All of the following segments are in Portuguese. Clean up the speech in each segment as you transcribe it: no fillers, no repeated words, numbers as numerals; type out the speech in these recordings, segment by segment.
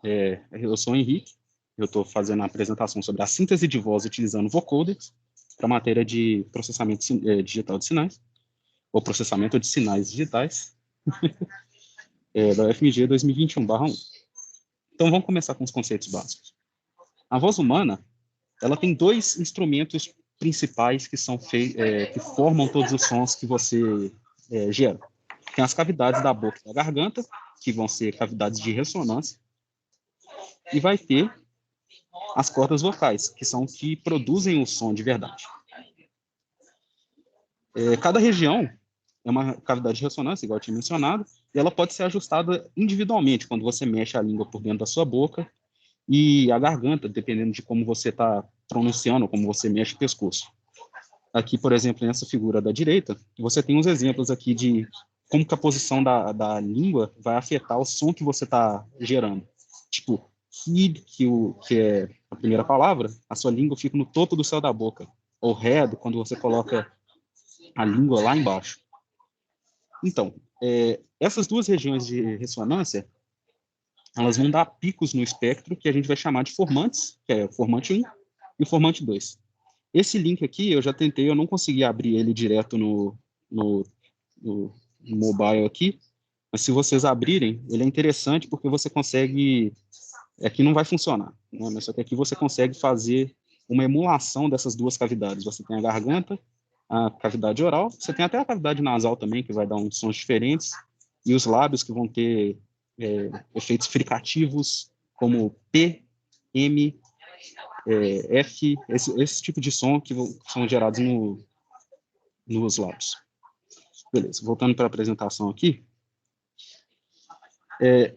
Eu sou o Henrique, eu estou fazendo a apresentação sobre a síntese de voz utilizando vocoders para a matéria de processamento digital de sinais, ou processamento de sinais digitais, da UFMG 2021/1. Então, vamos começar com os conceitos básicos. A voz humana, ela tem dois instrumentos principais que que formam todos os sons que você gera. Tem as cavidades da boca e da garganta, que vão ser cavidades de ressonância, e vai ter as cordas vocais, que são que produzem o som de verdade. Cada região é uma cavidade de ressonância, igual eu tinha mencionado, e ela pode ser ajustada individualmente, quando você mexe a língua por dentro da sua boca, e a garganta, dependendo de como você está pronunciando, como você mexe o pescoço. Aqui, por exemplo, nessa figura da direita, você tem uns exemplos aqui de como que a posição da língua vai afetar o som que você está gerando. Tipo, head, que é a primeira palavra, a sua língua fica no topo do céu da boca. Ou head, quando você coloca a língua lá embaixo. Então, essas duas regiões de ressonância, elas vão dar picos no espectro que a gente vai chamar de formantes, que é o formante 1 e o formante 2. Esse link aqui, eu já tentei, eu não consegui abrir ele direto no mobile aqui, mas se vocês abrirem, ele é interessante porque você consegue... Aqui não vai funcionar, né? Mas só que aqui você consegue fazer uma emulação dessas duas cavidades. Você tem a garganta, a cavidade oral, você tem até a cavidade nasal também, que vai dar uns sons diferentes, e os lábios que vão ter efeitos fricativos, como P, M, F, esse tipo de som que são gerados nos lábios. Beleza, voltando para a apresentação aqui.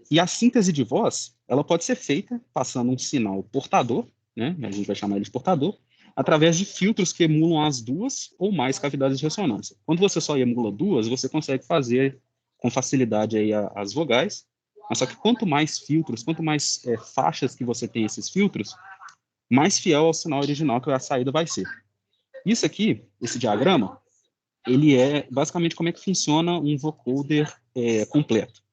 E a síntese de voz, ela pode ser feita passando um sinal portador, né, a gente vai chamar ele de portador, através de filtros que emulam as duas ou mais cavidades de ressonância. Quando você só emula duas, você consegue fazer com facilidade aí as vogais, mas só que quanto mais filtros, quanto mais faixas que você tem esses filtros, mais fiel ao sinal original que a saída vai ser. Isso aqui, esse diagrama, ele é basicamente como é que funciona um vocoder completo.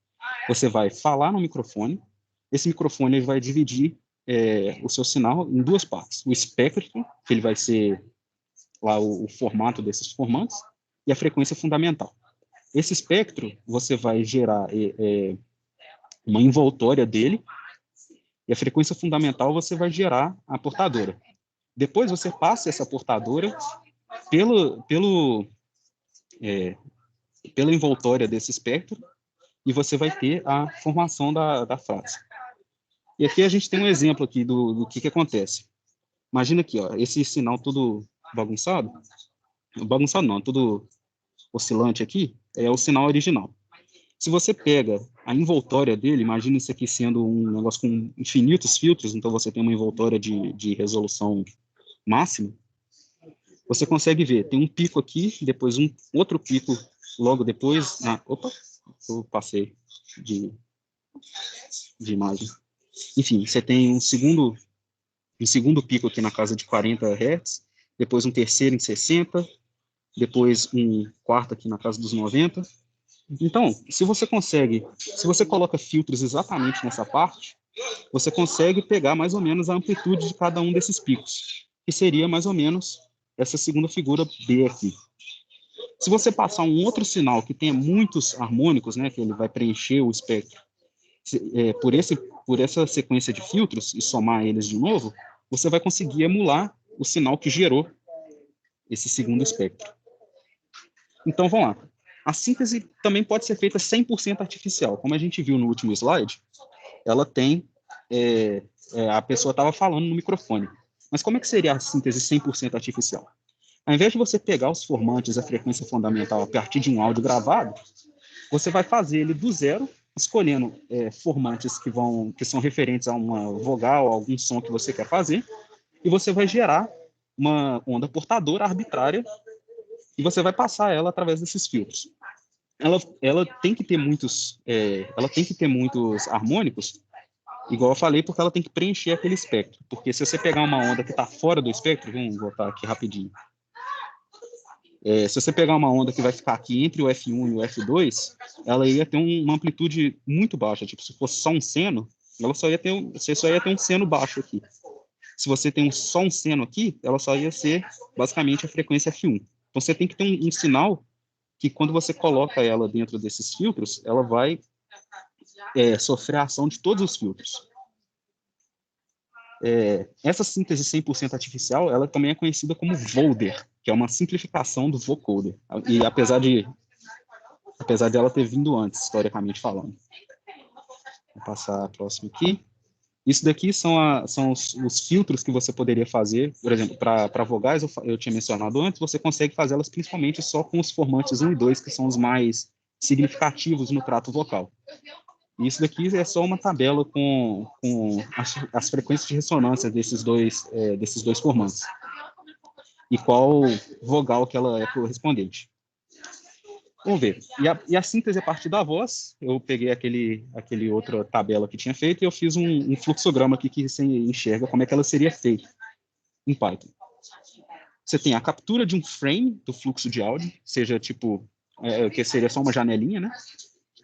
Você vai falar no microfone, esse microfone ele vai dividir o seu sinal em duas partes. O espectro, que ele vai ser lá o formato desses formantes, e a frequência fundamental. Esse espectro, você vai gerar uma envoltória dele, e a frequência fundamental você vai gerar a portadora. Depois você passa essa portadora pela envoltória desse espectro, e você vai ter a formação da frase. E aqui a gente tem um exemplo aqui do que acontece. Imagina aqui, ó, esse sinal tudo bagunçado não, tudo oscilante aqui, é o sinal original. Se você pega a envoltória dele, imagina isso aqui sendo um negócio com infinitos filtros, então você tem uma envoltória de resolução máxima, você consegue ver, tem um pico aqui, depois um outro pico logo depois, opa, eu passei de imagem. Enfim, você tem um segundo pico aqui na casa de 40 Hz, depois um terceiro em 60, depois um quarto aqui na casa dos 90. Então, se você coloca filtros exatamente nessa parte, você consegue pegar mais ou menos a amplitude de cada um desses picos, que seria mais ou menos essa segunda figura B aqui. Se você passar um outro sinal que tenha muitos harmônicos, né, que ele vai preencher o espectro, por essa sequência de filtros e somar eles de novo, você vai conseguir emular o sinal que gerou esse segundo espectro. Então, vamos lá. A síntese também pode ser feita 100% artificial. Como a gente viu no último slide, ela tem... a pessoa estava falando no microfone. Mas como é que seria a síntese 100% artificial? Ao invés de você pegar os formantes, a frequência fundamental, a partir de um áudio gravado, você vai fazer ele do zero, escolhendo formantes que são referentes a uma vogal, a algum som que você quer fazer, e você vai gerar uma onda portadora arbitrária e você vai passar ela através desses filtros. Ela tem que ter muitos harmônicos, igual eu falei, porque ela tem que preencher aquele espectro. Porque se você pegar uma onda que está fora do espectro, vamos voltar aqui rapidinho. Se você pegar uma onda que vai ficar aqui entre o F1 e o F2, ela ia ter uma amplitude muito baixa. Tipo, se fosse só um seno, Você só ia ter um seno baixo aqui. Se você tem só um seno aqui, ela só ia ser basicamente a frequência F1. Então você tem que ter um sinal que quando você coloca ela dentro desses filtros, ela vai sofrer a ação de todos os filtros. Essa síntese 100% artificial, ela também é conhecida como Voder, que é uma simplificação do vocoder. E apesar de ela ter vindo antes, historicamente falando. Vou passar a próxima aqui. Isso daqui são os filtros que você poderia fazer, por exemplo, para vogais, eu tinha mencionado antes, você consegue fazê-las principalmente só com os formantes 1 e 2, que são os mais significativos no trato vocal. E isso daqui é só uma tabela com as frequências de ressonância desses dois formantes. E qual vogal que ela é correspondente. Vamos ver. E a síntese a partir da voz, eu peguei aquele outra tabela que tinha feito e eu fiz um fluxograma aqui que você enxerga como é que ela seria feita em Python. Você tem a captura de um frame do fluxo de áudio, seja tipo, que seria só uma janelinha, né?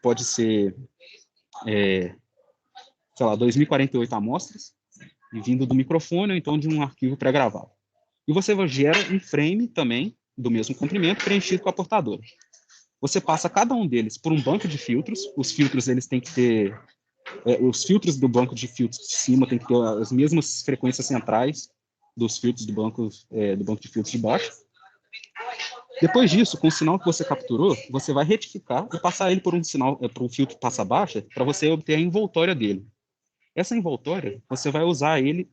Pode ser, sei lá, 2048 amostras, vindo do microfone ou então de um arquivo pré-gravado. E você gera um frame também do mesmo comprimento preenchido com a portadora. Você passa cada um deles por um banco de filtros. Os filtros eles têm que ter os filtros do banco de filtros de cima têm que ter as mesmas frequências centrais dos filtros do banco de filtros de baixo. Depois disso, com o sinal que você capturou, você vai retificar e passar ele por um filtro passa baixa para você obter a envoltória dele. Essa envoltória, você vai usar ele,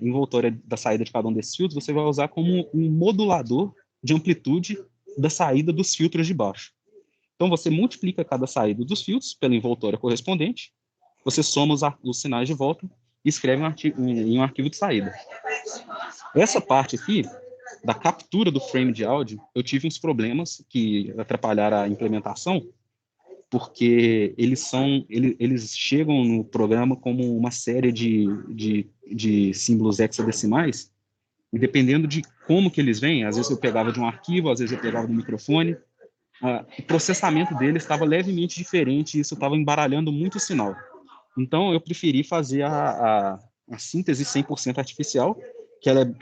envoltória da saída de cada um desses filtros, você vai usar como um modulador de amplitude da saída dos filtros de baixo. Então, você multiplica cada saída dos filtros pela envoltória correspondente, você soma os sinais de volta e escreve em um arquivo de saída. Essa parte aqui, da captura do frame de áudio, eu tive uns problemas que atrapalharam a implementação, porque eles chegam no programa como uma série de símbolos hexadecimais, e dependendo de como que eles vêm, às vezes eu pegava de um arquivo, às vezes eu pegava do microfone, o processamento deles estava levemente diferente e isso estava embaralhando muito o sinal. Então, eu preferi fazer a síntese 100% artificial, que ela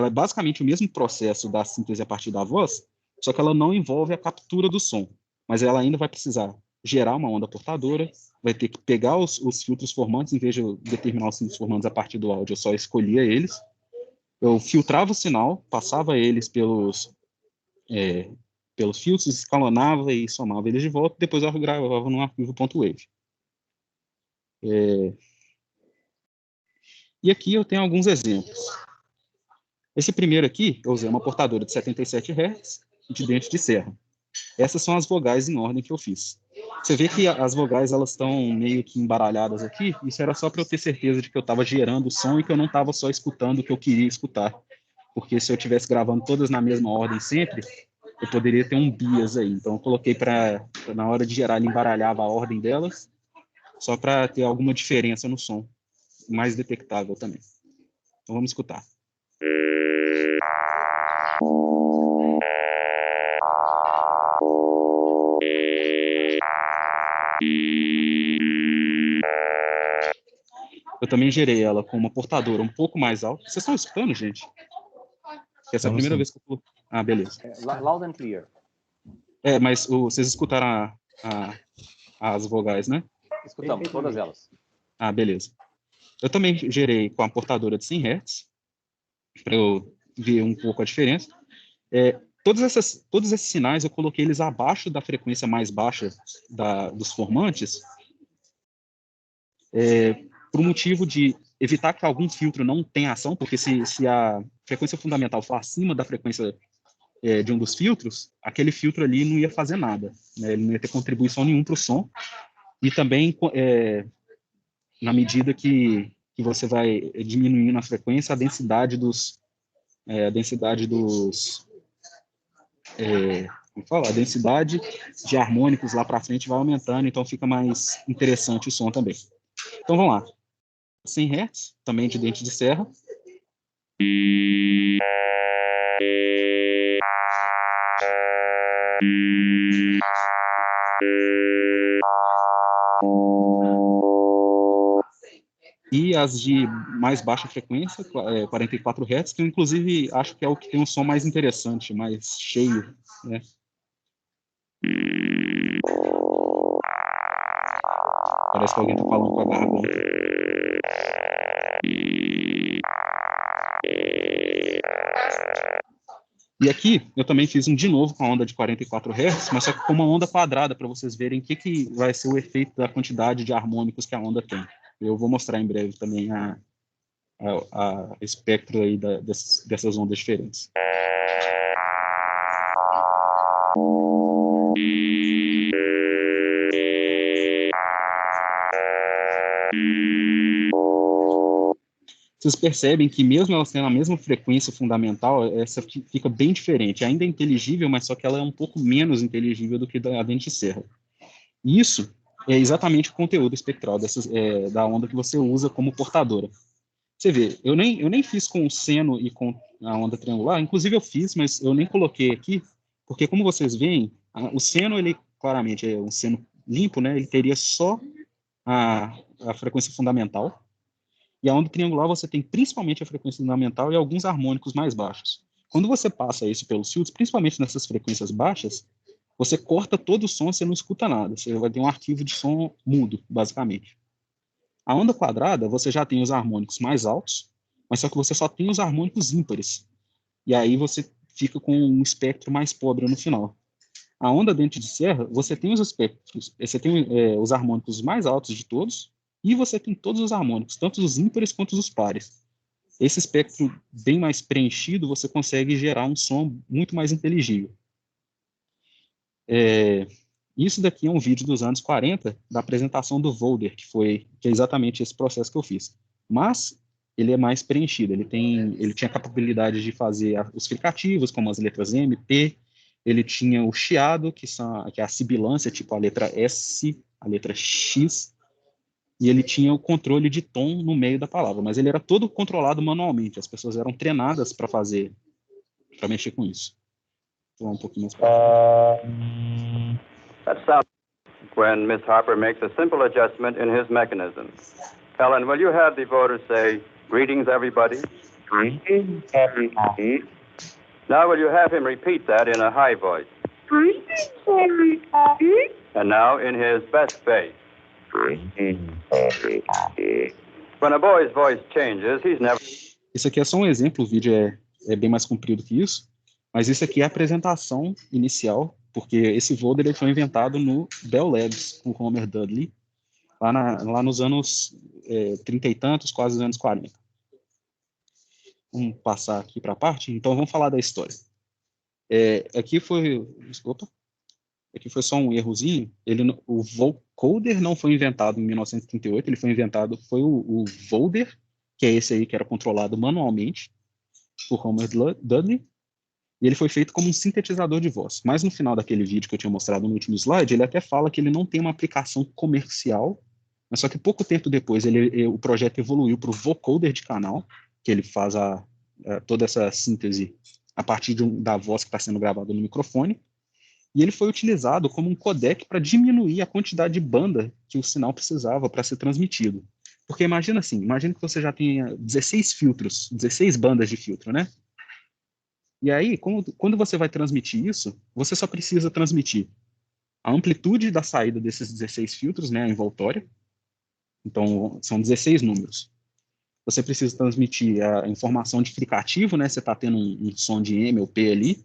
é basicamente o mesmo processo da síntese a partir da voz, só que ela não envolve a captura do som, mas ela ainda vai precisar gerar uma onda portadora, vai ter que pegar os filtros formantes, em vez de eu determinar os filtros formantes a partir do áudio, eu só escolhia eles, eu filtrava o sinal, passava eles pelos filtros, escalonava e somava eles de volta, depois eu gravava num arquivo .wave. E aqui eu tenho alguns exemplos. Esse primeiro aqui, eu usei uma portadora de 77 Hz de dente de serra. Essas são as vogais em ordem que eu fiz. Você vê que as vogais elas estão meio que embaralhadas aqui. Isso era só para eu ter certeza de que eu estava gerando o som e que eu não estava só escutando o que eu queria escutar. Porque se eu estivesse gravando todas na mesma ordem sempre, eu poderia ter um bias aí. Então eu coloquei para na hora de gerar ele embaralhava a ordem delas, só para ter alguma diferença no som, mais detectável também. Então vamos escutar. Eu também gerei ela com uma portadora um pouco mais alta. Vocês estão escutando, gente? Essa é a primeira vez que eu... Ah, beleza. Loud and clear. Mas vocês escutaram as vogais, né? Escutamos, todas elas. Ah, beleza. Eu também gerei com a portadora de 100 Hz, para eu ver um pouco a diferença. Todos esses sinais eu coloquei eles abaixo da frequência mais baixa dos formantes, por um motivo de evitar que algum filtro não tenha ação, porque se a frequência fundamental for acima da frequência de um dos filtros, aquele filtro ali não ia fazer nada, né? Ele não ia ter contribuição nenhuma para o som, e também, na medida que você vai diminuindo a frequência, a densidade dos a densidade de harmônicos lá para frente vai aumentando, então fica mais interessante o som também. Então vamos lá. 100 Hz, também de dente de serra. e as de mais baixa frequência, 44 Hz, que eu inclusive acho que é o que tem um som mais interessante, mais cheio, né? Parece que alguém está falando com a garganta. E aqui eu também fiz um de novo com a onda de 44 Hz, mas só que com uma onda quadrada, para vocês verem o que vai ser o efeito da quantidade de harmônicos que a onda tem. Eu vou mostrar em breve também a espectro aí dessas ondas diferentes. Vocês percebem que mesmo elas tendo a mesma frequência fundamental, essa fica bem diferente. Ainda é inteligível, mas só que ela é um pouco menos inteligível do que a dente de serra. Isso é exatamente o conteúdo espectral da onda que você usa como portadora. Você vê, eu nem fiz com o seno e com a onda triangular, inclusive eu fiz, mas eu nem coloquei aqui, porque como vocês veem, o seno, ele claramente é um seno limpo, né? Ele teria só a frequência fundamental, e a onda triangular você tem principalmente a frequência fundamental e alguns harmônicos mais baixos. Quando você passa isso pelos filtros, principalmente nessas frequências baixas, você corta todo o som, você não escuta nada. Você vai ter um arquivo de som mudo, basicamente. A onda quadrada, você já tem os harmônicos mais altos, mas só que você só tem os harmônicos ímpares. E aí você fica com um espectro mais pobre no final. A onda dente de serra, você tem os espectros, você tem os harmônicos mais altos de todos, e você tem todos os harmônicos, tanto os ímpares quanto os pares. Esse espectro bem mais preenchido, você consegue gerar um som muito mais inteligível. Isso daqui é um vídeo dos anos 40, da apresentação do Volder, que é exatamente esse processo que eu fiz. Mas ele é mais preenchido, ele tinha a capacidade de fazer os fricativos, como as letras M, P, ele tinha o chiado, que é a sibilância, tipo a letra S, a letra X, e ele tinha o controle de tom no meio da palavra, mas ele era todo controlado manualmente, as pessoas eram treinadas para mexer com isso. Vou um pouquinho mais para frente. That sounds when Miss Harper makes a simple adjustment in his mechanism. Helen, will you have the voter say, "Greetings, everybody"? Greetings, everybody. Now will you have him repeat that in a high voice? Greetings, everybody. And now in his best bass. Greetings, everybody. When a boy's voice changes, he's never... Isso aqui é só um exemplo, o vídeo é bem mais comprido que isso, mas isso aqui é a apresentação inicial, porque esse Volder foi inventado no Bell Labs, com o Homer Dudley, lá nos anos 30 e tantos, quase os anos 40. Vamos passar aqui para a parte, então vamos falar da história. Aqui foi só um errozinho, o vocoder não foi inventado em 1938, foi o Volder, que é esse aí que era controlado manualmente por Homer Dudley, e ele foi feito como um sintetizador de voz. Mas no final daquele vídeo que eu tinha mostrado no último slide, ele até fala que ele não tem uma aplicação comercial, mas só que pouco tempo depois o projeto evoluiu para o vocoder de canal, que ele faz toda essa síntese a partir da voz que está sendo gravada no microfone, e ele foi utilizado como um codec para diminuir a quantidade de banda que o sinal precisava para ser transmitido. Porque imagina que você já tenha 16 filtros, 16 bandas de filtro, né? E aí, quando você vai transmitir isso, você só precisa transmitir a amplitude da saída desses 16 filtros, né, a envoltória. Então, são 16 números. Você precisa transmitir a informação de fricativo, né? Você está tendo um som de M ou P ali.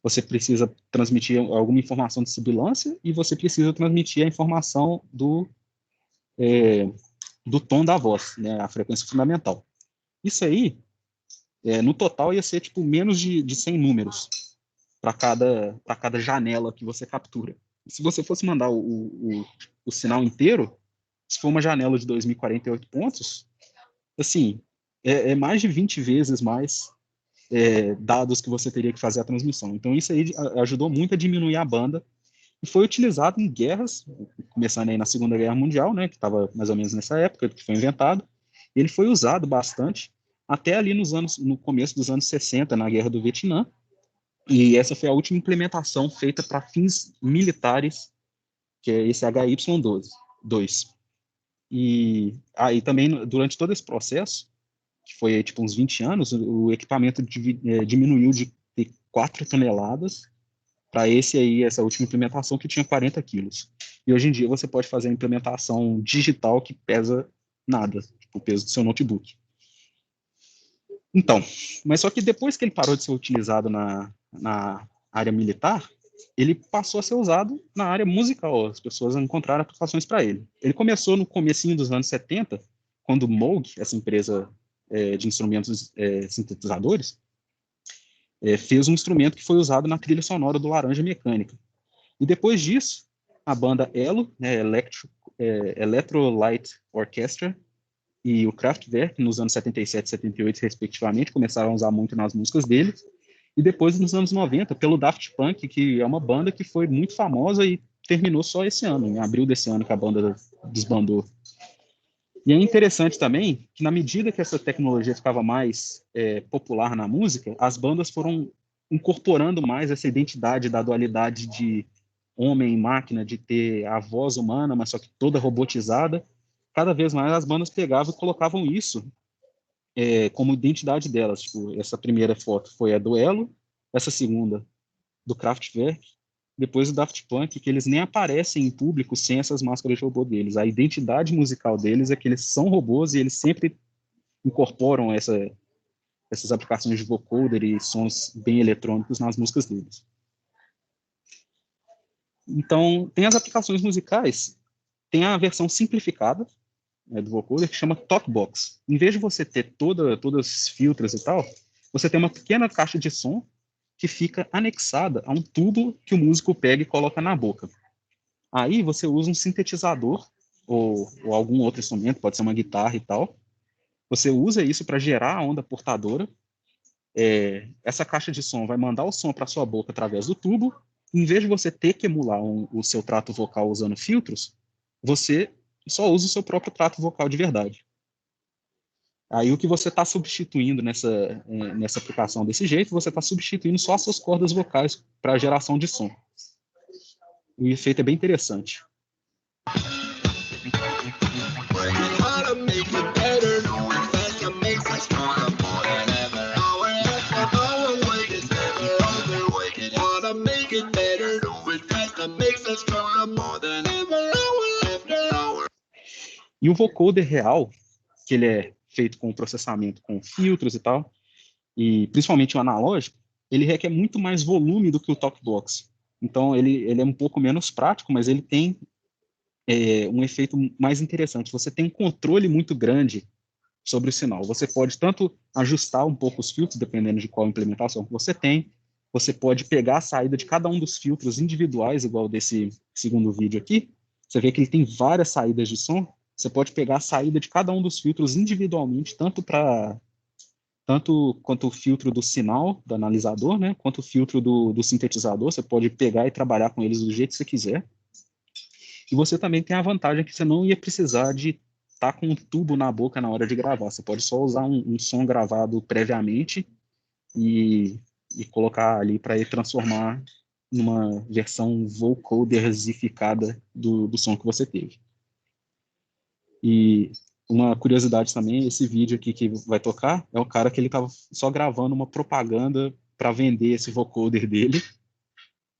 Você precisa transmitir alguma informação de sibilância e você precisa transmitir a informação do tom da voz, né? A frequência fundamental. Isso aí, no total, ia ser tipo menos de 100 números para cada janela que você captura. Se você fosse mandar o sinal inteiro, se for uma janela de 2048 pontos, assim, é mais de 20 vezes mais dados que você teria que fazer a transmissão. Então, isso aí ajudou muito a diminuir a banda e foi utilizado em guerras, começando aí na Segunda Guerra Mundial, né, que estava mais ou menos nessa época que foi inventado. Ele foi usado bastante até ali no começo dos anos 60, na Guerra do Vietnã, e essa foi a última implementação feita para fins militares, que é esse HY2. E aí também, durante todo esse processo, que foi tipo uns 20 anos, o equipamento diminuiu de ter 4 toneladas para essa última implementação que tinha 40 quilos. E hoje em dia você pode fazer a implementação digital que pesa nada, tipo o peso do seu notebook. Então, mas só que depois que ele parou de ser utilizado na área militar, ele passou a ser usado na área musical. As pessoas encontraram aplicações para ele. Ele começou no comecinho dos anos 70, quando o Moog, essa empresa de instrumentos sintetizadores, fez um instrumento que foi usado na trilha sonora do Laranja Mecânica. E depois disso, a banda ELO, né, Electro Light Orchestra, e o Kraftwerk, nos anos 77 e 78, respectivamente, começaram a usar muito nas músicas deles. E depois, nos anos 90, pelo Daft Punk, que é uma banda que foi muito famosa e terminou só esse ano, em abril desse ano que a banda desbandou. E é interessante também que, na medida que essa tecnologia ficava mais popular na música, as bandas foram incorporando mais essa identidade da dualidade de homem e máquina, de ter a voz humana, mas só que toda robotizada. Cada vez mais as bandas pegavam e colocavam isso como identidade delas. Tipo, essa primeira foto foi a do Elo, essa segunda do Kraftwerk, depois o Daft Punk, que eles nem aparecem em público sem essas máscaras de robô deles. A identidade musical deles é que eles são robôs e eles sempre incorporam essas aplicações de vocoder e sons bem eletrônicos nas músicas deles. Então, tem as aplicações musicais, tem a versão simplificada do vocoder, que chama Talkbox. Em vez de você ter todos os filtros e tal, você tem uma pequena caixa de som que fica anexada a um tubo que o músico pega e coloca na boca. Aí você usa um sintetizador ou algum outro instrumento, pode ser uma guitarra e tal. Você usa isso para gerar a onda portadora. Essa caixa de som vai mandar o som para sua boca através do tubo. Em vez de você ter que emular o seu trato vocal usando filtros, você só usa o seu próprio trato vocal de verdade. Aí o que você está substituindo nessa aplicação desse jeito, você está substituindo só as suas cordas vocais para a geração de som. O efeito é bem interessante. E o vocoder real, que ele é feito com processamento com filtros e tal, e principalmente o analógico, ele requer muito mais volume do que o Talkbox. Então, ele é um pouco menos prático, mas ele tem um efeito mais interessante. Você tem um controle muito grande sobre o sinal. Você pode tanto ajustar um pouco os filtros, dependendo de qual implementação que você tem. Você pode pegar a saída de cada um dos filtros individuais, igual desse segundo vídeo aqui. Você vê que ele tem várias saídas de som. Você pode pegar a saída de cada um dos filtros individualmente, tanto quanto o filtro do sinal do analisador, né, quanto o filtro do sintetizador. Você pode pegar e trabalhar com eles do jeito que você quiser. E você também tem a vantagem que você não ia precisar de estar com um tubo na boca na hora de gravar. Você pode só usar um som gravado previamente e colocar ali para ele transformar numa versão vocoderificada do som que você teve. E uma curiosidade também, esse vídeo aqui que vai tocar é o cara que ele estava só gravando uma propaganda para vender esse vocoder dele,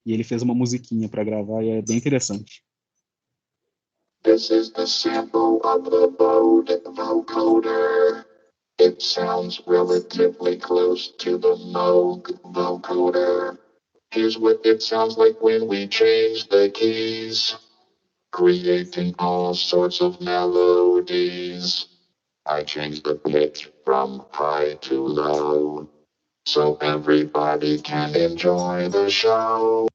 e ele fez uma musiquinha para gravar e é bem interessante. This is the sample of the Bode vocoder. It sounds relatively close to the Moog vocoder. Here's what it sounds like when we change the keys, creating all sorts of melodies. I changed the pitch from high to low, so everybody can enjoy the show.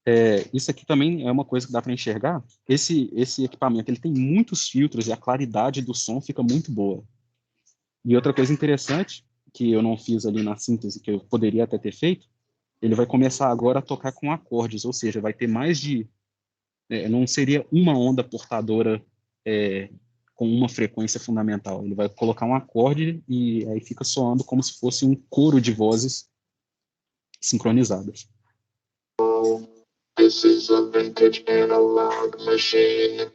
Isso aqui também é uma coisa que dá para enxergar. Esse equipamento ele tem muitos filtros e a claridade do som fica muito boa. E outra coisa interessante, que eu não fiz ali na síntese, que eu poderia até ter feito, ele vai começar agora a tocar com acordes, ou seja, vai ter mais de... não seria uma onda portadora com uma frequência fundamental. Ele vai colocar um acorde e aí fica soando como se fosse um coro de vozes sincronizadas. This is a vintage analog machine.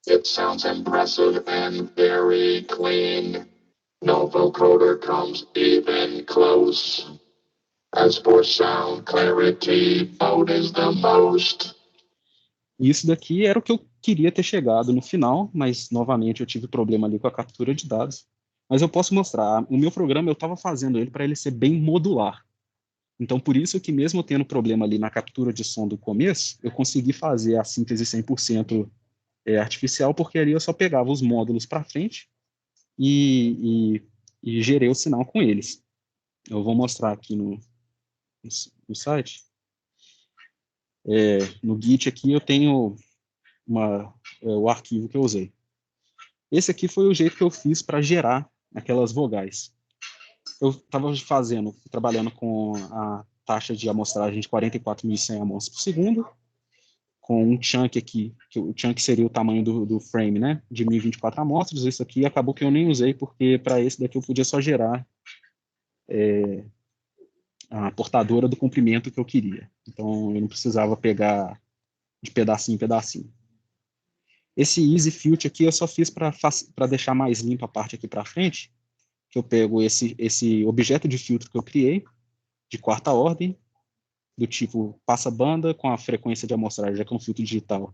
It sounds impressive and very clean. No vocoder comes even close. As for sound clarity, Bode is the most. Isso daqui era o que eu queria ter chegado no final, mas novamente eu tive problema ali com a captura de dados. Mas eu posso mostrar, o meu programa eu estava fazendo ele para ele ser bem modular. Então, por isso que mesmo tendo problema ali na captura de som do começo, eu consegui fazer a síntese 100% artificial, porque ali eu só pegava os módulos para frente e gerei o sinal com eles. Eu vou mostrar aqui no site. No Git aqui eu tenho o arquivo que eu usei. Esse aqui foi o jeito que eu fiz para gerar aquelas vogais. Eu estava trabalhando com a taxa de amostragem de 44.100 amostras por segundo, com um chunk aqui, que o chunk seria o tamanho do frame, né, de 1024 amostras. Isso aqui acabou que eu nem usei, porque para esse daqui eu podia só gerar a portadora do comprimento que eu queria. Então, eu não precisava pegar de pedacinho em pedacinho. Esse Easy Filter aqui eu só fiz para deixar mais limpa a parte aqui para frente, que eu pego esse objeto de filtro que eu criei, de quarta ordem, do tipo passa-banda com a frequência de amostragem, já que é um filtro digital,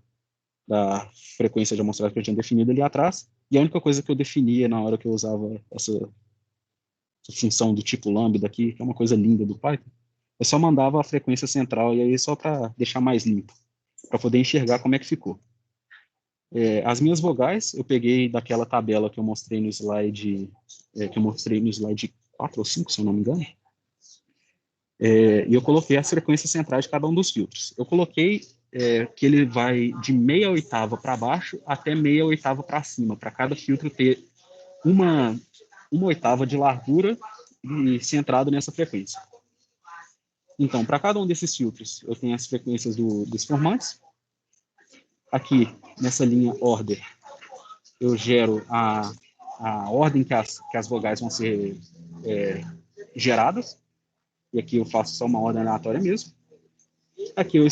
da frequência de amostragem que eu tinha definido ali atrás, e a única coisa que eu definia na hora que eu usava essa função do tipo lambda aqui, que é uma coisa linda do Python, eu só mandava a frequência central, e aí só para deixar mais limpo, para poder enxergar como é que ficou. As minhas vogais, eu peguei daquela tabela que eu mostrei no slide, 4 ou 5, se eu não me engano, e eu coloquei as frequências centrais de cada um dos filtros. Eu coloquei que ele vai de meia oitava para baixo até meia oitava para cima, para cada filtro ter uma oitava de largura e centrado nessa frequência. Então, para cada um desses filtros, eu tenho as frequências dos formantes. Aqui, nessa linha order, eu gero a ordem que as vogais vão ser geradas. E aqui eu faço só uma ordem aleatória mesmo. Aqui eu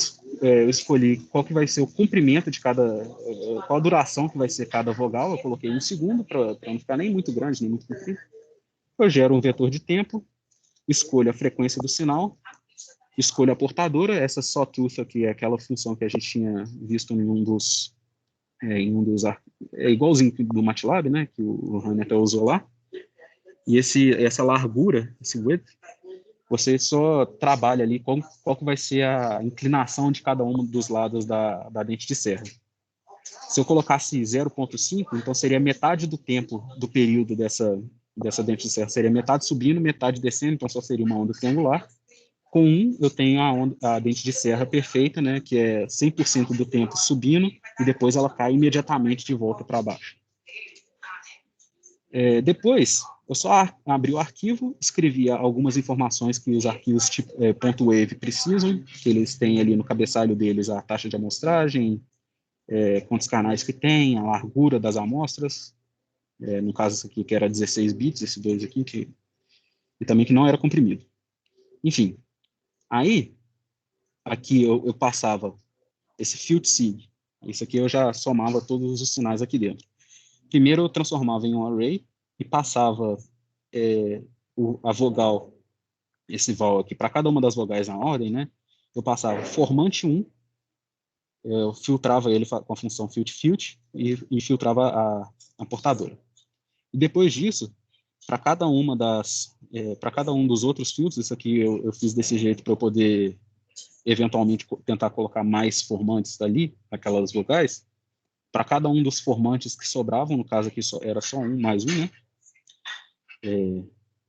escolhi qual que vai ser o comprimento de qual a duração que vai ser cada vogal. Eu coloquei 1 segundo, para não ficar nem muito grande, nem muito comprido. Eu gero um vetor de tempo, escolho a frequência do sinal, escolho a portadora. Essa sawtooth aqui é aquela função que a gente tinha visto em um dos igualzinho do MATLAB, né, que o Rani até usou lá. E essa largura, esse width, você só trabalha ali qual que vai ser a inclinação de cada um dos lados da dente de serra. Se eu colocasse 0,5, então seria metade do tempo do período dessa dente de serra, seria metade subindo, metade descendo, então só seria uma onda triangular. Com 1, eu tenho a dente de serra perfeita, né, que é 100% do tempo subindo, e depois ela cai imediatamente de volta para baixo. Depois, eu só abri o arquivo, escrevi algumas informações que os arquivos tipo, .wave precisam, que eles têm ali no cabeçalho deles a taxa de amostragem, quantos canais que tem, a largura das amostras, no caso esse aqui que era 16 bits, esse 2 aqui, e também que não era comprimido. Enfim, aí, aqui eu passava esse field sig, isso aqui eu já somava todos os sinais aqui dentro. Primeiro eu transformava em um array e passava a vogal, esse val aqui, para cada uma das vogais na ordem, né? Eu passava formante 1, eu filtrava ele com a função filtr e filtrava a portadora. E depois disso, para cada um dos outros filtros, isso aqui eu fiz desse jeito para eu poder eventualmente tentar colocar mais formantes ali, aquelas vogais. Para cada um dos formantes que sobravam, no caso aqui era só um mais um, né?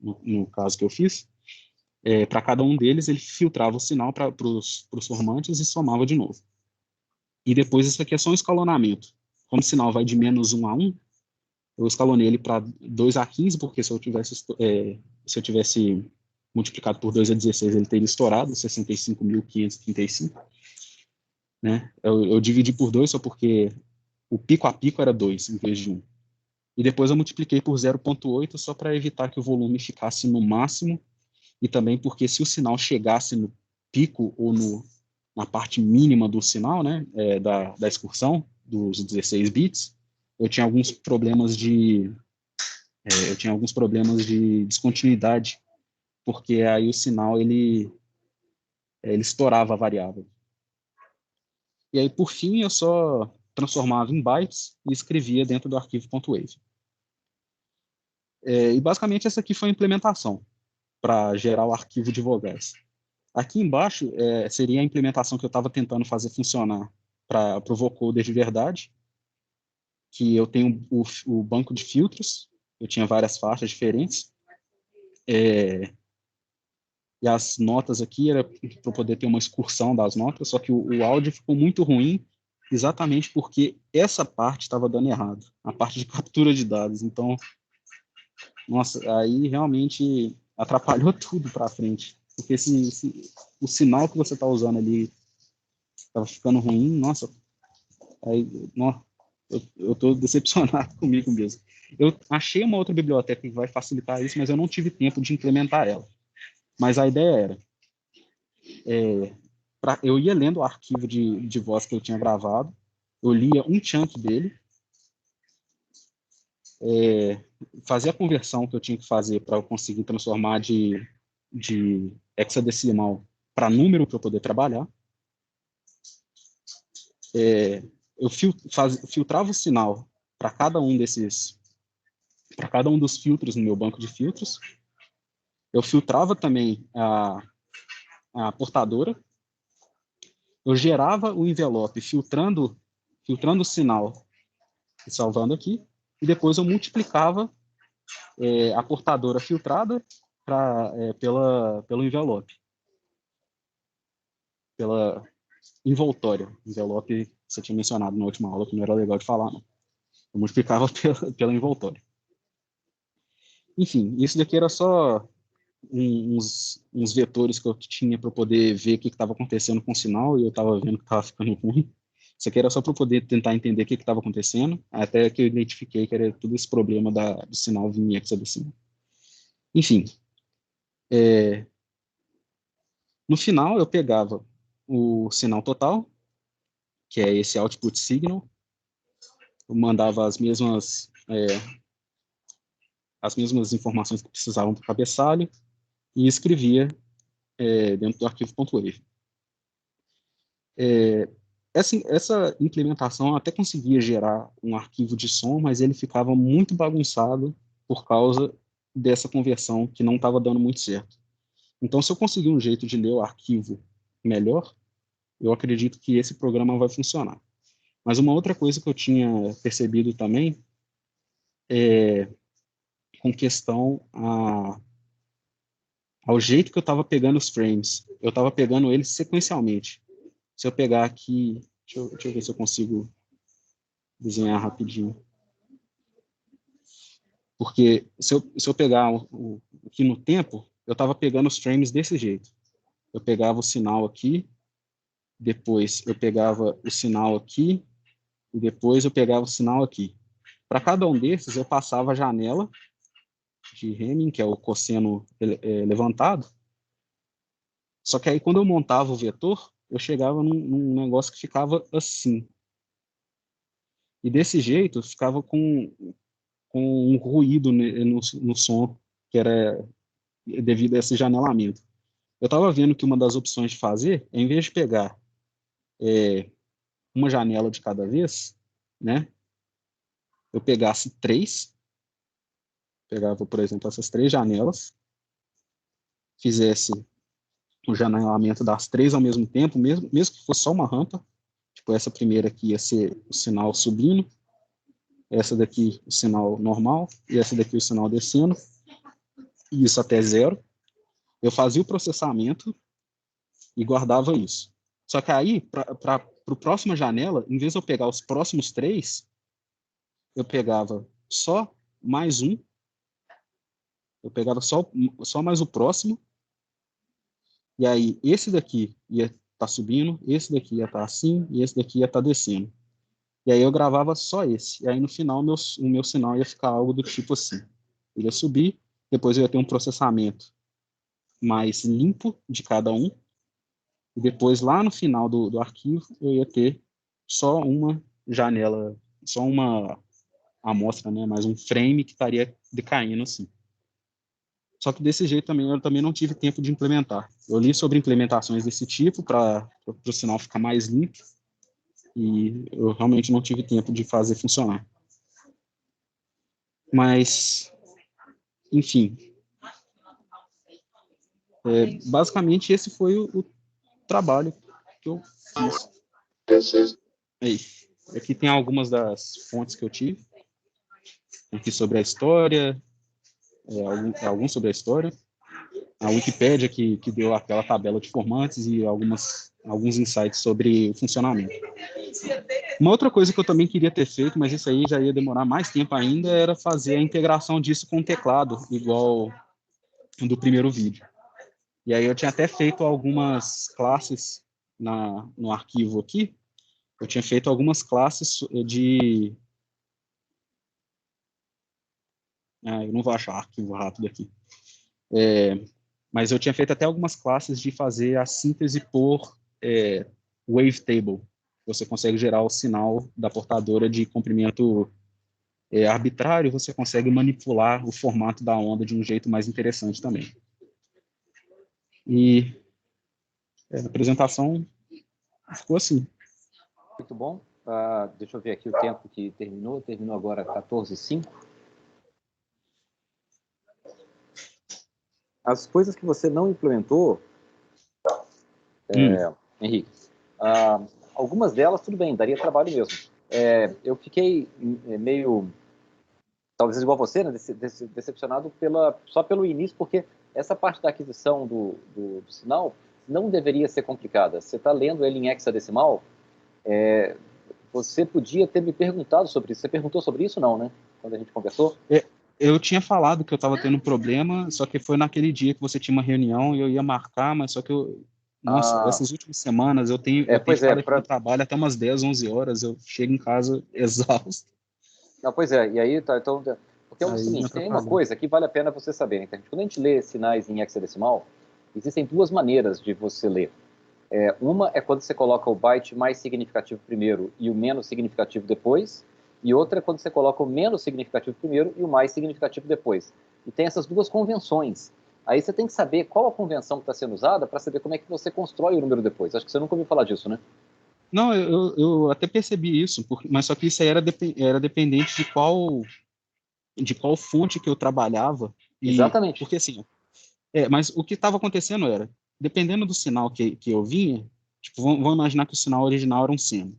No caso que eu fiz, para cada um deles ele filtrava o sinal para os formantes e somava de novo. E depois isso aqui é só um escalonamento. Como o sinal vai de -1 a 1, eu escalonei ele para 2 a 15, porque se eu tivesse multiplicado por 2 a 16, ele teria estourado 65.535. Né? Eu dividi por 2 só porque o pico a pico era 2 em vez de 1. E depois eu multipliquei por 0,8 só para evitar que o volume ficasse no máximo, e também porque se o sinal chegasse no pico ou na parte mínima do sinal, né, da excursão, dos 16 bits, eu tinha alguns problemas de descontinuidade, porque aí o sinal ele estourava a variável. E aí, por fim, eu só transformava em bytes e escrevia dentro do arquivo .wave. E basicamente essa aqui foi a implementação para gerar o arquivo de vogais. Aqui embaixo seria a implementação que eu estava tentando fazer funcionar para o vocoder de verdade, que eu tenho o banco de filtros, eu tinha várias faixas diferentes, e as notas aqui era para poder ter uma excursão das notas, só que o áudio ficou muito ruim, exatamente porque essa parte estava dando errado, a parte de captura de dados. Então, nossa, aí realmente atrapalhou tudo para frente, porque o sinal que você está usando ali estava ficando ruim, nossa, aí, nossa, eu estou decepcionado comigo mesmo. Eu achei uma outra biblioteca que vai facilitar isso, mas eu não tive tempo de implementar ela. Mas a ideia era, eu ia lendo o arquivo de voz que eu tinha gravado, eu lia um chunk dele, fazia a conversão que eu tinha que fazer para eu conseguir transformar de hexadecimal para número para eu poder trabalhar. Eu filtrava o sinal para cada um dos filtros no meu banco de filtros. Eu filtrava também a portadora. Eu gerava o envelope filtrando o sinal e salvando aqui. E depois eu multiplicava a portadora filtrada pelo envelope. Pela envoltória. Envelope, você tinha mencionado na última aula, que não era legal de falar, não. Eu multiplicava pela envoltória. Enfim, isso daqui era só uns vetores que eu tinha para poder ver o que estava acontecendo com o sinal, e eu estava vendo que estava ficando ruim. Isso aqui era só para poder tentar entender o que estava acontecendo, até que eu identifiquei que era todo esse problema do sinal vir em hexadecimal. Enfim, no final eu pegava o sinal total, que é esse output signal, eu mandava as mesmas informações que precisavam para o cabeçalho e escrevia dentro do arquivo .wave. Essa implementação eu até conseguia gerar um arquivo de som, mas ele ficava muito bagunçado por causa dessa conversão que não estava dando muito certo. Então, se eu conseguir um jeito de ler o arquivo melhor, eu acredito que esse programa vai funcionar. Mas uma outra coisa que eu tinha percebido também com questão ao jeito que eu estava pegando os frames. Eu estava pegando eles sequencialmente. Se eu pegar aqui, deixa eu ver se eu consigo desenhar rapidinho. Porque se eu pegar aqui no tempo, eu estava pegando os frames desse jeito. Eu pegava o sinal aqui, depois eu pegava o sinal aqui, e depois eu pegava o sinal aqui. Para cada um desses, eu passava a janela de Hamming, que é o cosseno levantado. Só que aí, quando eu montava o vetor, eu chegava num negócio que ficava assim. E desse jeito, ficava com um ruído no som, que era devido a esse janelamento. Eu estava vendo que uma das opções de fazer, em vez de pegar uma janela de cada vez, né, eu pegasse pegava, por exemplo, essas 3 janelas, fizesse o janelamento das 3 ao mesmo tempo, mesmo que fosse só uma rampa. Tipo, essa primeira aqui ia ser o sinal subindo, essa daqui o sinal normal, e essa daqui o sinal descendo, e isso até 0. Eu fazia o processamento e guardava isso. Só que aí, para a próxima janela, em vez de eu pegar os próximos 3, eu pegava só mais um, eu pegava só mais o próximo, e aí esse daqui ia estar subindo, esse daqui ia estar assim, e esse daqui ia estar descendo. E aí eu gravava só esse. E aí no final o meu sinal ia ficar algo do tipo assim. Ele ia subir, depois eu ia ter um processamento mais limpo de cada um, e depois lá no final do arquivo eu ia ter só uma janela, só uma amostra, né, mais um frame que estaria decaindo assim. Só que desse jeito também eu também não tive tempo de implementar. Eu li sobre implementações desse tipo para o sinal ficar mais limpo e eu realmente não tive tempo de fazer funcionar. Mas, enfim, basicamente esse foi o trabalho que eu fiz. Aí, aqui tem algumas das fontes que eu tive. Aqui sobre a história, alguns sobre a história. A Wikipédia que deu aquela tabela de formantes e alguns insights sobre o funcionamento. Uma outra coisa que eu também queria ter feito, mas isso aí já ia demorar mais tempo ainda, era fazer a integração disso com o teclado, igual do primeiro vídeo. E aí eu tinha até feito algumas classes no arquivo aqui. Eu tinha feito algumas classes de... eu não vou achar arquivo rápido aqui. Mas eu tinha feito até algumas classes de fazer a síntese por wavetable. Você consegue gerar o sinal da portadora de comprimento arbitrário, você consegue manipular o formato da onda de um jeito mais interessante também. E a apresentação ficou assim. Muito bom. Deixa eu ver aqui o tempo que terminou. Terminou agora 14h05. As coisas que você não implementou, Henrique, algumas delas, tudo bem, daria trabalho mesmo. Eu fiquei meio, talvez igual você, né, decepcionado só pelo início, porque essa parte da aquisição do sinal não deveria ser complicada. Você está lendo ele em hexadecimal, você podia ter me perguntado sobre isso. Você perguntou sobre isso, não, né? Quando a gente conversou? Eu tinha falado que eu estava tendo um problema, só que foi naquele dia que você tinha uma reunião e eu ia marcar, mas só que nossa, essas últimas semanas eu tenho ficado aqui no trabalho até umas 10, 11 horas, eu chego em casa exausto. Não, pois é, e aí, tá, então, porque é o seguinte, tem uma coisa que vale a pena você saber, então, quando a gente lê sinais em hexadecimal, existem duas maneiras de você ler. Uma é quando você coloca o byte mais significativo primeiro e o menos significativo depois, e outra é quando você coloca o menos significativo primeiro e o mais significativo depois. E tem essas duas convenções. Aí você tem que saber qual a convenção que está sendo usada para saber como é que você constrói o número depois. Acho que você nunca ouviu falar disso, né? Não, eu até percebi isso, mas só que isso aí era dependente de qual fonte que eu trabalhava. Exatamente. Porque assim, mas o que estava acontecendo era, dependendo do sinal que eu vinha, tipo, vamos imaginar que o sinal original era um seno,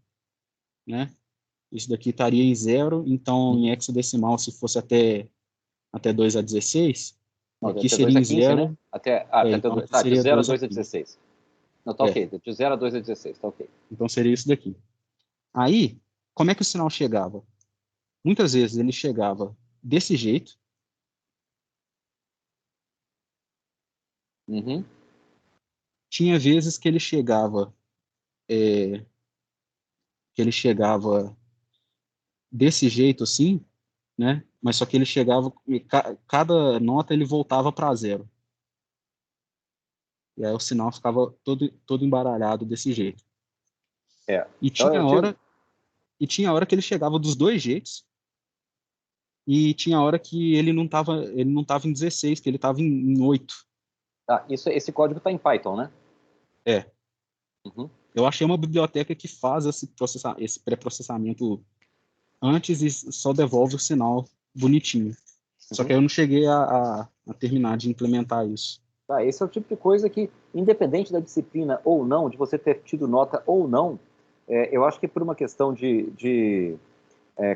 né? Isso daqui estaria em 0, então em hexadecimal, se fosse até 2 a 16, aqui seria em 0. Né? Até então de 0 a 2 a 16. Não, tá ok. De 0 a 2 a 16, tá ok. Então seria isso daqui. Aí, como é que o sinal chegava? Muitas vezes ele chegava desse jeito. Uhum. Tinha vezes que ele chegava desse jeito assim, né? Mas só que ele chegava, cada nota ele voltava para 0. E aí o sinal ficava todo embaralhado desse jeito. E tinha hora que ele chegava dos dois jeitos. E tinha hora que ele não estava em 16, que ele estava em 8. Esse código está em Python, né? Uhum. Eu achei uma biblioteca que faz esse pré-processamento antes e só devolve o sinal bonitinho. Só que eu não cheguei a terminar de implementar isso. Esse é o tipo de coisa que, independente da disciplina ou não, de você ter tido nota ou não, eu acho que por uma questão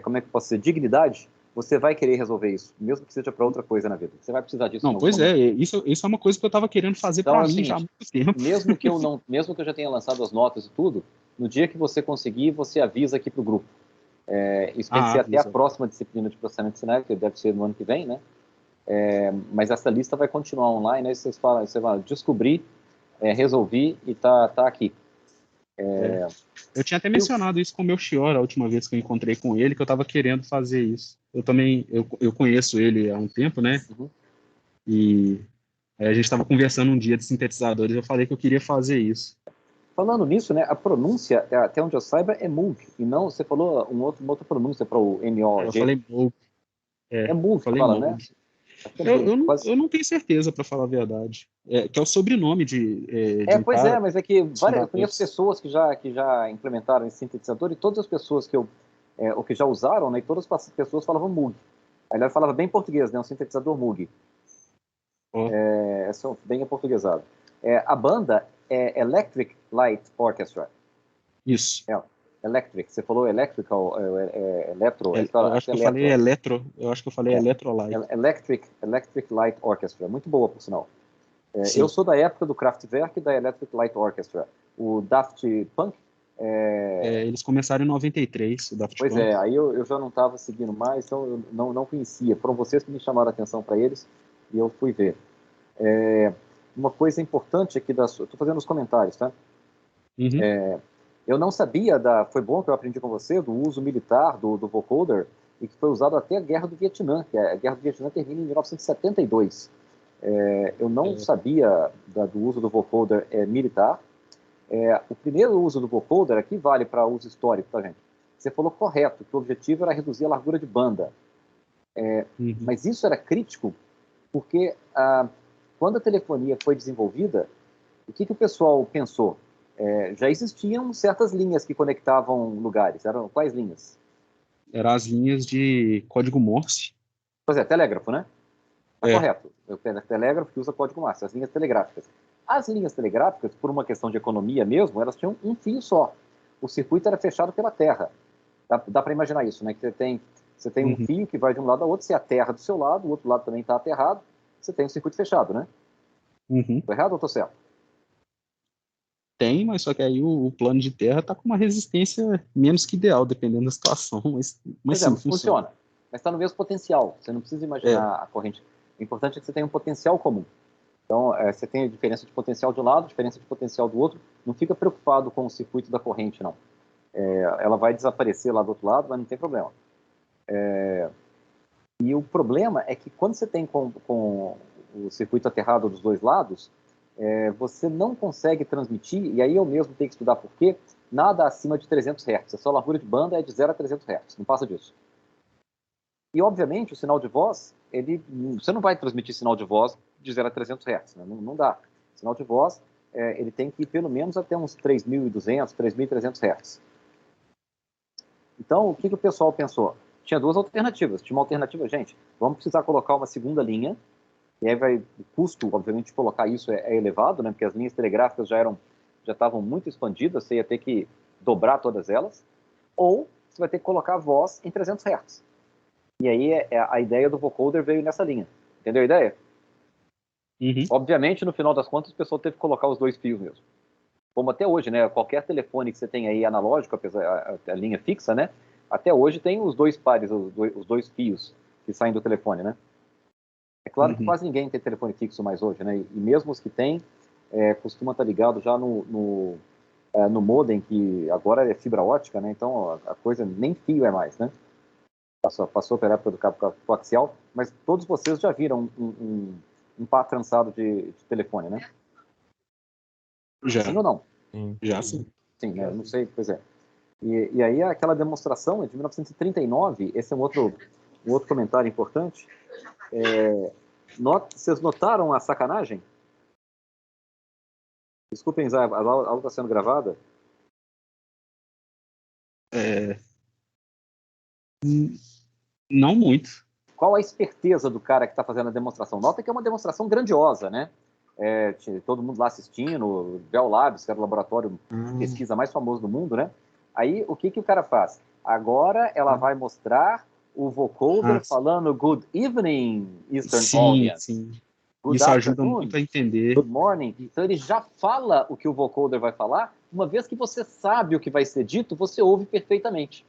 como é que eu posso dizer, dignidade, você vai querer resolver isso, mesmo que seja para outra coisa na vida. Você vai precisar disso. Não, pois isso é uma coisa que eu estava querendo fazer então, para mim já há muito tempo. Mesmo que eu já tenha lançado as notas e tudo, no dia que você conseguir, você avisa aqui para o grupo. Isso tem que ser até a próxima disciplina de processamento de sinais, que deve ser no ano que vem, né? Mas essa lista vai continuar online, aí você vai descobrir, resolvi e tá aqui. Eu tinha até mencionado isso com o meu Chiora a última vez que eu encontrei com ele, que eu estava querendo fazer isso. Eu também, eu conheço ele há um tempo, né? Uhum. E aí a gente estava conversando um dia de sintetizadores, eu falei que eu queria fazer isso. Falando nisso, né, a pronúncia, até onde eu saiba, é Moog, e não, você falou uma outra pronúncia para o Eu M-O-G. falei Moog. É Moog que Falei fala, né? Moog. Acho que é Moog, quase... Eu não tenho certeza, para falar a verdade. Que é o sobrenome de um pois é, cara mas é que dos eu conheço fundadores. pessoas que já implementaram esse sintetizador, e todas as pessoas ou que já usaram, né, e todas as pessoas falavam Moog. Aliás, falava bem português, né, um sintetizador Moog. Ó, São bem aportuguesado. A banda é Electric Light Orchestra. isso. Electric, você falou electrical, eletro, Eu acho que eu falei eletro. Eu acho que eu falei Electrolyte. Electric Light Orchestra, muito boa, por sinal. Sim. Eu sou da época do Kraftwerk e da Electric Light Orchestra. O Daft Punk... Eles começaram em 93, o Daft Pois Punk. aí eu já não estava seguindo mais, então eu não conhecia. Foram vocês que me chamaram a atenção para eles e eu fui ver. Uma coisa importante aqui estou fazendo os comentários, tá? Uhum. Eu não sabia foi bom que eu aprendi com você, do uso militar do vocoder, e que foi usado até a Guerra do Vietnã, que a Guerra do Vietnã termina em 1972. Eu não sabia do uso do vocoder militar. O primeiro uso do vocoder aqui vale para uso histórico, tá, gente? Você falou correto, que o objetivo era reduzir a largura de banda. Uhum. Mas isso era crítico porque quando a telefonia foi desenvolvida, o que o pessoal pensou? Já existiam certas linhas que conectavam lugares. Eram quais linhas? Eram as linhas de código Morse. Pois é, telégrafo, né? Tá É. correto. O telégrafo que usa código Morse, as linhas telegráficas. As linhas telegráficas, por uma questão de economia mesmo, elas tinham um fio só. O circuito era fechado pela terra. Dá para imaginar isso, né? Que você tem um Uhum. fio que vai de um lado ao outro, se a terra do seu lado, o outro lado também está aterrado, você tem um circuito fechado, né? Uhum. Estou errado ou estou certo? Tem, mas só que aí o plano de terra está com uma resistência menos que ideal, dependendo da situação, mas sim, Mas funciona. Mas está no mesmo potencial. Você não precisa imaginar a corrente. O importante é que você tenha um potencial comum. Então, você tem a diferença de potencial de um lado, diferença de potencial do outro. Não fica preocupado com o circuito da corrente, não. Ela vai desaparecer lá do outro lado, mas não tem problema. E o problema é que quando você tem com o circuito aterrado dos dois lados, você não consegue transmitir, e aí eu mesmo tenho que estudar por quê, nada acima de 300 Hz. A sua largura de banda é de 0 a 300 Hz, não passa disso. E, obviamente, o sinal de voz, você não vai transmitir sinal de voz de 0 a 300 Hz, né? Não dá. O sinal de voz, ele tem que ir pelo menos até uns 3.200, 3.300 Hz. Então, o que o pessoal pensou? Tinha duas alternativas. Tinha uma alternativa, gente, vamos precisar colocar uma segunda linha, e aí o custo, obviamente, de colocar isso é elevado, né? Porque as linhas telegráficas já estavam muito expandidas, você ia ter que dobrar todas elas, ou você vai ter que colocar a voz em 300 Hz. E aí a ideia do vocoder veio nessa linha. Entendeu a ideia? Uhum. Obviamente, no final das contas, o pessoal teve que colocar os dois fios mesmo. Como até hoje, né? Qualquer telefone que você tem aí analógico, apesar a linha fixa, né? Até hoje tem os dois pares, os dois fios que saem do telefone, né? É claro que quase ninguém tem telefone fixo mais hoje, né? E mesmo os que têm, costuma estar ligado já no modem, que agora é fibra ótica, né? Então a coisa nem fio é mais, né? Passou pela época do cabo coaxial, mas todos vocês já viram um par trançado de telefone, né? Já. Sim ou não? Já sim. Sim, né? Não sei, pois é. E aí aquela demonstração é de 1939, esse é um outro comentário importante. Vocês notaram a sacanagem? Desculpem, Zé, a aula está sendo gravada. Não muito. Qual a esperteza do cara que está fazendo a demonstração? Nota que é uma demonstração grandiosa, né? Todo mundo lá assistindo, o Bell Labs, que era o laboratório de pesquisa mais famoso do mundo, né? Aí, o que o cara faz? Agora ela vai mostrar o vocoder falando Good evening, Eastern Audience. Sim. Good Isso ajuda afternoon, muito a entender. Good morning. Então, ele já fala o que o vocoder vai falar. Uma vez que você sabe o que vai ser dito, você ouve perfeitamente.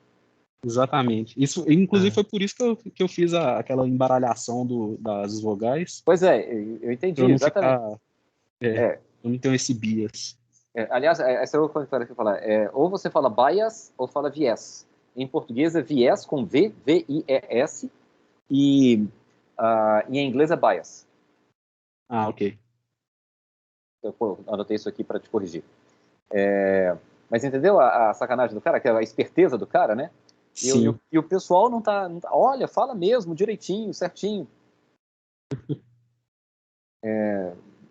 Exatamente. Isso, inclusive, foi por isso que eu fiz aquela embaralhação das vogais. Pois é, eu entendi, Pra eu não exatamente. ficar... Eu não tenho esse bias. Aliás, essa é outra coisa que eu falar. Ou você fala bias ou fala viés. Em português é viés com V, V-I-E-S, e em inglês é bias. Ok. Eu anotei isso aqui para te corrigir. Mas entendeu a sacanagem do cara, que é a esperteza do cara, né? E o pessoal não tá... Olha, fala mesmo, direitinho, certinho.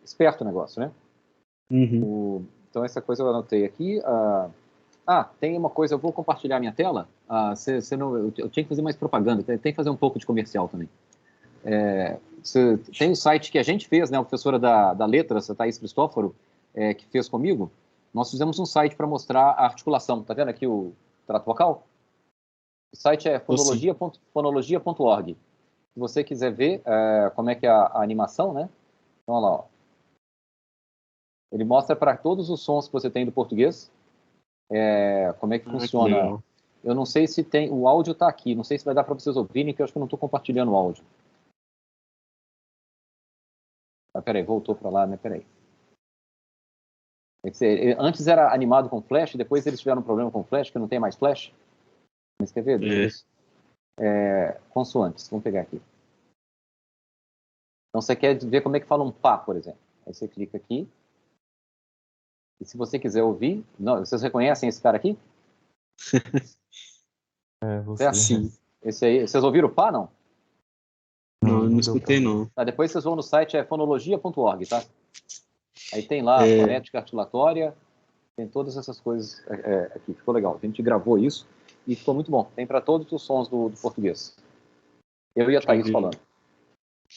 Esperto o negócio, né? Uhum. Então, essa coisa eu anotei aqui. Tem uma coisa, eu vou compartilhar minha tela. Eu tinha que fazer mais propaganda, tem que fazer um pouco de comercial também. Tem o site que a gente fez, né? A professora da Letras, a Thaís Cristóforo, que fez comigo. Nós fizemos um site para mostrar a articulação. Tá vendo aqui o trato vocal? O site é fonologia.org. Se você quiser ver como é que é a animação, né? Então, olha lá, ó. Ele mostra para todos os sons que você tem do português, como é que funciona. Eu não sei se tem... O áudio está aqui, não sei se vai dar para vocês ouvirem, porque eu acho que eu não estou compartilhando o áudio. Peraí, voltou para lá, né? Peraí. Antes era animado com flash, depois eles tiveram um problema com flash, que não tem mais flash. Mas quer ver? Consoantes, vamos pegar aqui. Então você quer ver como é que fala um pá, por exemplo. Aí você clica aqui. E se você quiser ouvir... Não, vocês reconhecem esse cara aqui? Você. Sim. Esse aí, vocês ouviram o pá, não? Não escutei, não. Depois vocês vão no site, fonologia.org, tá? Aí tem lá a fonética articulatória, tem todas essas coisas aqui. Ficou legal. A gente gravou isso e ficou muito bom. Tem para todos os sons do português. Eu e a Thaís falando.